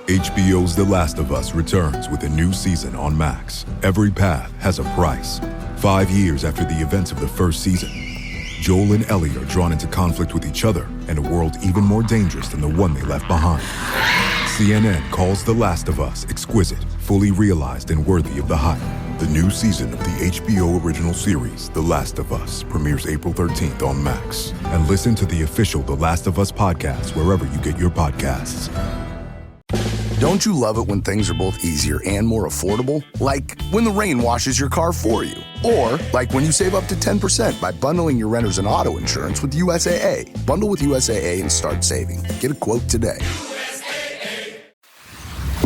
HBO's The Last of Us returns with a new season on Max. Every path has a price. 5 years after the events of the first season, Joel and Ellie are drawn into conflict with each other in a world even more dangerous than the one they left behind. CNN calls The Last of Us exquisite, fully realized, and worthy of the hype. The new season of the HBO original series, The Last of Us, premieres April 13th on Max. And listen to the official The Last of Us podcast wherever you get your podcasts. Don't you love it when things are both easier and more affordable? Like when the rain washes your car for you. Or like when you save up to 10% by bundling your renters and auto insurance with USAA. Bundle with USAA and start saving. Get a quote today.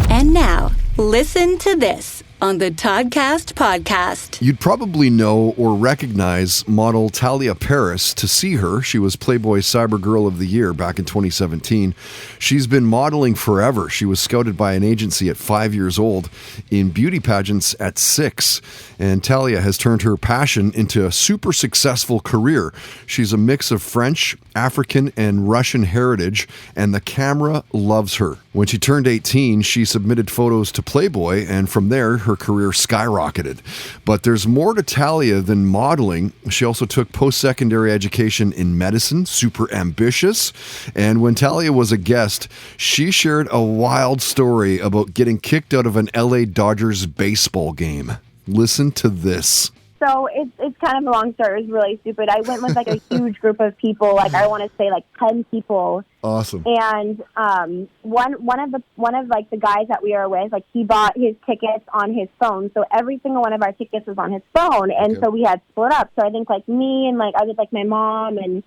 And now, listen to this on the Toddcast podcast. You'd probably know or recognize model Tahlia Paris. To see her, she was Playboy Cyber Girl of the Year back in 2017. She's been modeling forever. She was scouted by an agency at 5 years old, in beauty pageants at 6. And Tahlia has turned her passion into a super successful career. She's a mix of French, African, and Russian heritage, and the camera loves her. When she turned 18, she submitted photos to Playboy, and from there, her career skyrocketed. But there's more to Tahlia than modeling. She also took post-secondary education in medicine, super ambitious. And when Tahlia was a guest, she shared a wild story about getting kicked out of an LA Dodgers baseball game. Listen to this. So it's kind of a long story. It was really stupid. I went with like a huge group of people, like I want to say like 10 people. Awesome. And one of the guys that we were with, like he bought his tickets on his phone. So every single one of our tickets was on his phone, and so we had split up. So I think like me and like I was like my mom and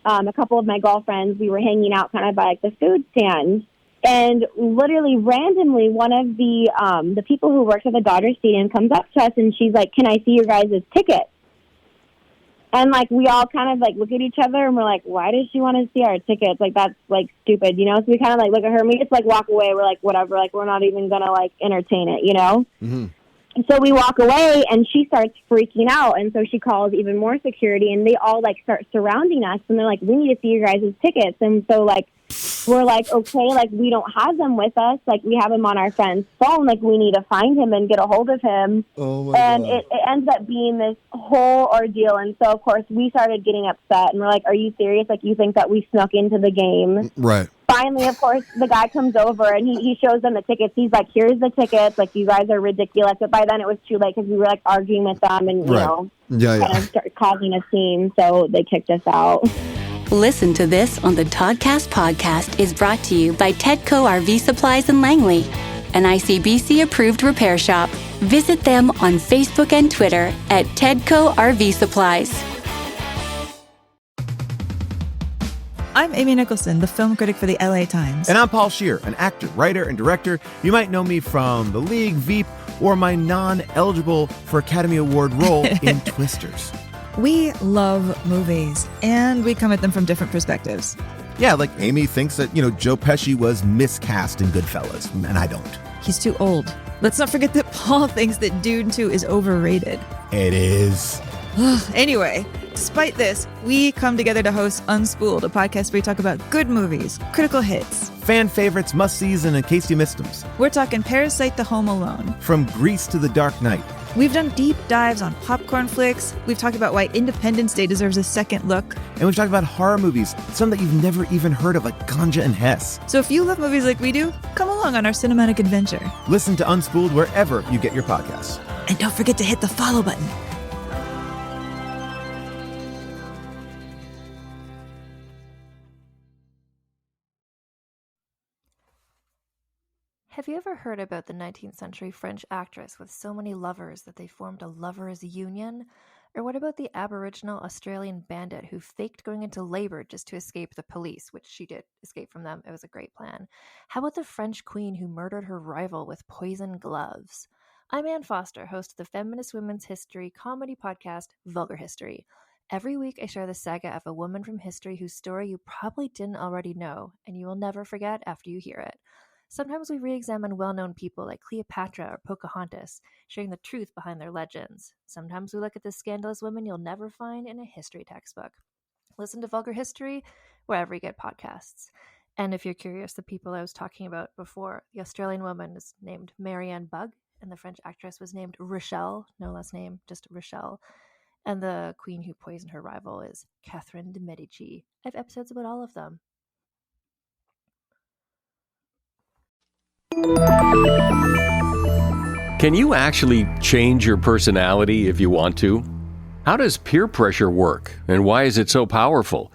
a couple of my girlfriends, we were hanging out kind of by like the food stand. And literally randomly, one of the people who works at the Dodger Stadium comes up to us and she's like, "Can I see your guys' tickets?" And like we all kind of like look at each other and we're like, "Why does she want to see our tickets? Like that's like stupid, you know?" So we kind of like look at her and we just like walk away. We're like, whatever, like we're not even gonna like entertain it, you know? Mm-hmm. So we walk away and she starts freaking out, and so she calls even more security, and they all like start surrounding us, and they're like, "We need to see your guys' tickets." And so like we're like, okay, like we don't have them with us, like we have him on our friend's phone, like we need to find him and get a hold of him. Oh my and God. it ends up being this whole ordeal. And so of course we started getting upset, and we're like, "Are you serious? Like you think that we snuck into the game?" Right. Finally, of course, the guy comes over and he shows them the tickets. He's like, "Here's the tickets. Like, you guys are ridiculous." But by then it was too late because we were like arguing with them and, you know, kind of start causing a scene. So they kicked us out. Listen to this on the Toddcast podcast is brought to you by Tedco RV Supplies in Langley, an ICBC approved repair shop. Visit them on Facebook and Twitter at Tedco RV Supplies. I'm Amy Nicholson, the film critic for the LA Times. And I'm Paul Scheer, an actor, writer, and director. You might know me from The League, Veep, or my non-eligible for Academy Award role in Twisters. We love movies, and we come at them from different perspectives. Yeah, like Amy thinks that, Joe Pesci was miscast in Goodfellas, and I don't. He's too old. Let's not forget that Paul thinks that Dune 2 is overrated. It is. Anyway, despite this, we come together to host Unspooled, a podcast where we talk about good movies, critical hits, fan favorites, must-sees, and in case you missed them. We're talking Parasite to Home Alone. From Grease to The Dark Knight. We've done deep dives on popcorn flicks. We've talked about why Independence Day deserves a second look. And we've talked about horror movies, some that you've never even heard of, like Ganja and Hess. So if you love movies like we do, come along on our cinematic adventure. Listen to Unspooled wherever you get your podcasts. And don't forget to hit the follow button. Have you ever heard about the 19th century French actress with so many lovers that they formed a lovers' union? Or what about the Aboriginal Australian bandit who faked going into labor just to escape the police, which she did escape from them. It was a great plan. How about the French queen who murdered her rival with poison gloves? I'm Ann Foster, host of the feminist women's history comedy podcast, Vulgar History. Every week I share the saga of a woman from history whose story you probably didn't already know, and you will never forget after you hear it. Sometimes we re-examine well-known people like Cleopatra or Pocahontas, sharing the truth behind their legends. Sometimes we look at the scandalous women you'll never find in a history textbook. Listen to Vulgar History wherever you get podcasts. And if you're curious, the people I was talking about before, the Australian woman is named Marianne Bug, and the French actress was named Rochelle, no last name, just Rochelle. And the queen who poisoned her rival is Catherine de Medici. I have episodes about all of them. Can you actually change your personality if you want to? How does peer pressure work, and why is it so powerful?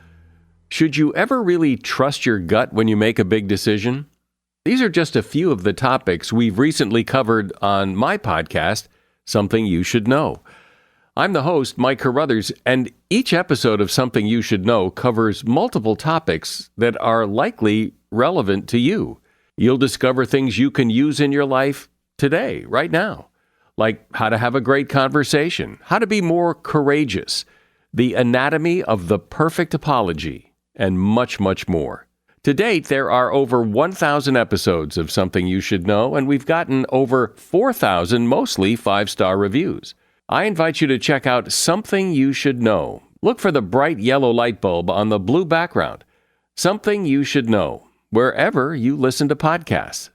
Should you ever really trust your gut when you make a big decision? These are just a few of the topics we've recently covered on my podcast, Something You Should Know. I'm the host, Mike Carruthers, and each episode of Something You Should Know covers multiple topics that are likely relevant to you. You'll discover things you can use in your life today, right now, like how to have a great conversation, how to be more courageous, the anatomy of the perfect apology, and much, much more. To date, there are over 1,000 episodes of Something You Should Know, and we've gotten over 4,000 mostly 5-star reviews. I invite you to check out Something You Should Know. Look for the bright yellow light bulb on the blue background. Something You Should Know, wherever you listen to podcasts.